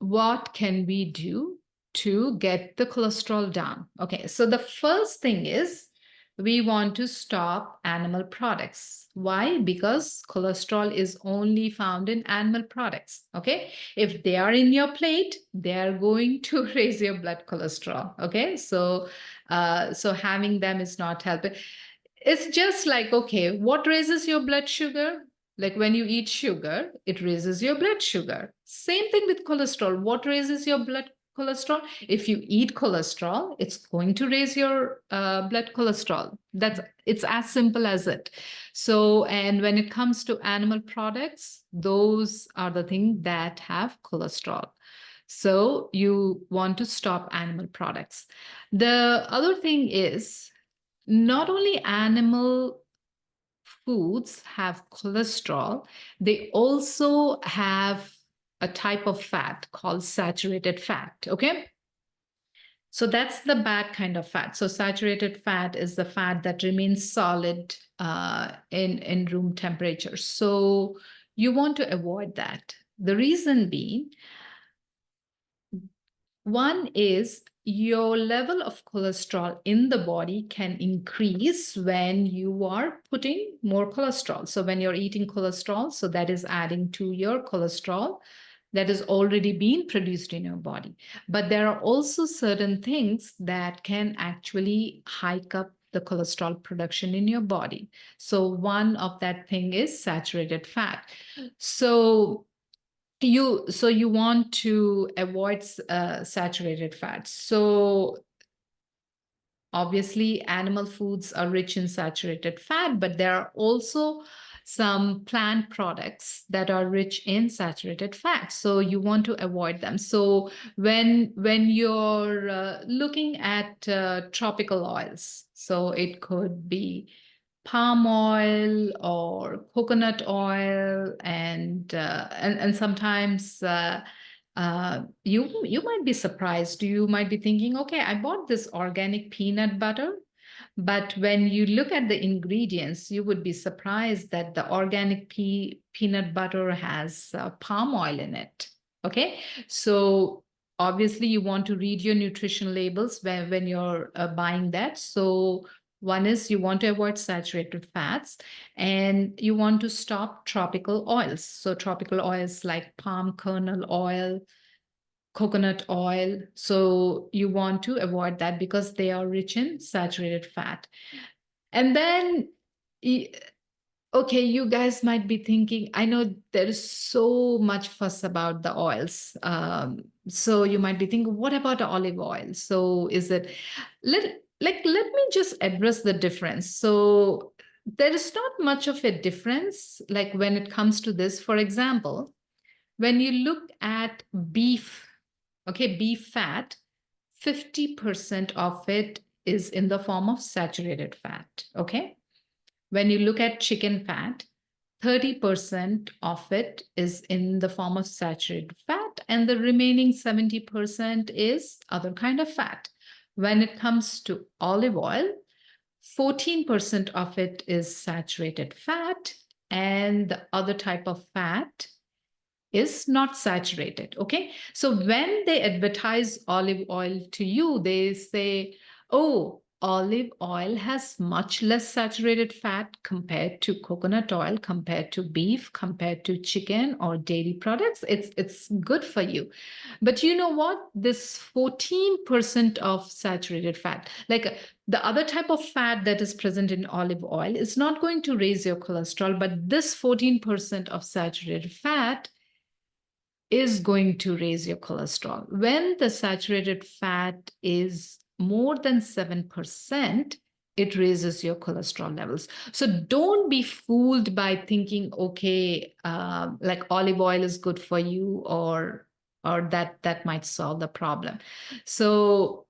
what can we do to get the cholesterol down? Okay, so the first thing is we want to stop animal products. Why? Because cholesterol is only found in animal products. Okay, if they are in your plate, they are going to raise your blood cholesterol. Okay, so having them is not helping. It's just like, okay, what raises your blood sugar? Like when you eat sugar, it raises your blood sugar. Same thing with cholesterol. What raises your blood cholesterol? If you eat cholesterol, it's going to raise your blood cholesterol. It's as simple as it. So, and when it comes to animal products, those are the things that have cholesterol. So you want to stop animal products. The other thing is not only animal foods have cholesterol, they also have a type of fat called saturated fat. Okay. So that's the bad kind of fat. So saturated fat is the fat that remains solid in room temperature. So you want to avoid that. The reason being, one is your level of cholesterol in the body can increase when you are putting more cholesterol. So when you're eating cholesterol, so that is adding to your cholesterol that is already being produced in your body. But there are also certain things that can actually hike up the cholesterol production in your body. So one of that thing is saturated fat. So you want to avoid saturated fats. So obviously animal foods are rich in saturated fat, but there are also some plant products that are rich in saturated fat. So you want to avoid them. So when you're looking at tropical oils, so it could be palm oil or coconut oil, and sometimes you might be surprised. You might be thinking, okay, I bought this organic peanut butter, but when you look at the ingredients, you would be surprised that the organic peanut butter has palm oil in it. Okay, so obviously you want to read your nutrition labels when you're buying that. So one is you want to avoid saturated fats, and you want to stop tropical oils. So tropical oils like palm kernel oil, coconut oil. So you want to avoid that because they are rich in saturated fat. And then, okay, you guys might be thinking, I know there is so much fuss about the oils. So you might be thinking, what about olive oil? So is it, let me just address the difference. So there is not much of a difference, like when it comes to this. For example, when you look at beef, okay, beef fat, 50% of it is in the form of saturated fat, okay? When you look at chicken fat, 30% of it is in the form of saturated fat, and the remaining 70% is other kind of fat. When it comes to olive oil, 14% of it is saturated fat, and the other type of fat is not saturated. Okay, so when they advertise olive oil to you, they say, oh, olive oil has much less saturated fat compared to coconut oil, compared to beef, compared to chicken or dairy products. It's good for you. But you know what? This 14% of saturated fat, like the other type of fat that is present in olive oil, is not going to raise your cholesterol, but this 14% of saturated fat is going to raise your cholesterol. When the saturated fat is more than 7%, it raises your cholesterol levels. So don't be fooled by thinking, okay, like olive oil is good for you, or that might solve the problem. So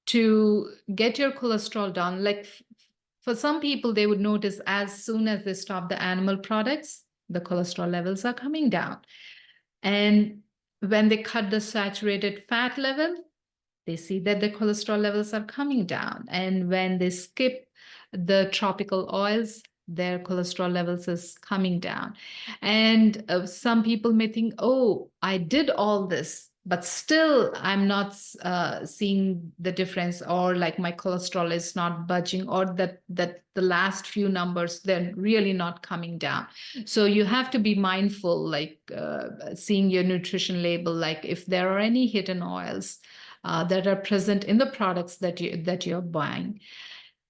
to get your cholesterol down, like for some people, they would notice as soon as they stop the animal products, the cholesterol levels are coming down. And when they cut the saturated fat level, they see that the cholesterol levels are coming down. And when they skip the tropical oils, their cholesterol levels is coming down. And some people may think, oh, I did all this, but still I'm not seeing the difference, or like my cholesterol is not budging, or that the last few numbers, they're really not coming down. So you have to be mindful, like seeing your nutrition label, like if there are any hidden oils that are present in the products that you're buying.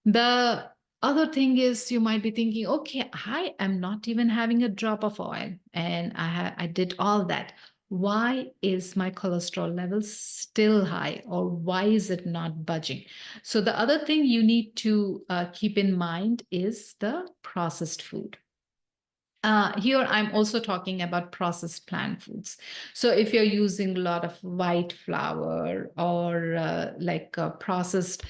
The other thing is, you might be thinking, okay, I am not even having a drop of oil, and I did all that. Why is my cholesterol level still high, or why is it not budging? So the other thing you need to keep in mind is the processed food. Here, I'm also talking about processed plant foods. So if you're using a lot of white flour, or like processed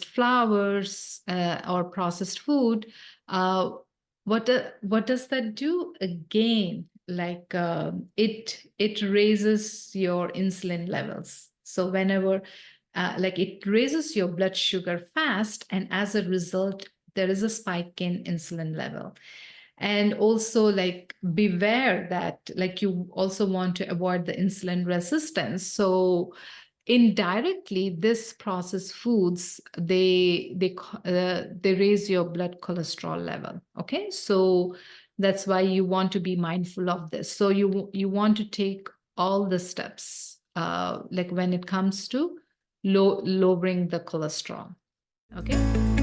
flours, or processed food, what does that do? Again, like it raises your insulin levels. So whenever, like it raises your blood sugar fast, and as a result, there is a spike in insulin level. And also, like, beware that, like, you also want to avoid the insulin resistance. So indirectly, this processed foods, they raise your blood cholesterol level. Okay, so that's why you want to be mindful of this. So you want to take all the steps, like when it comes to lowering the cholesterol. Okay.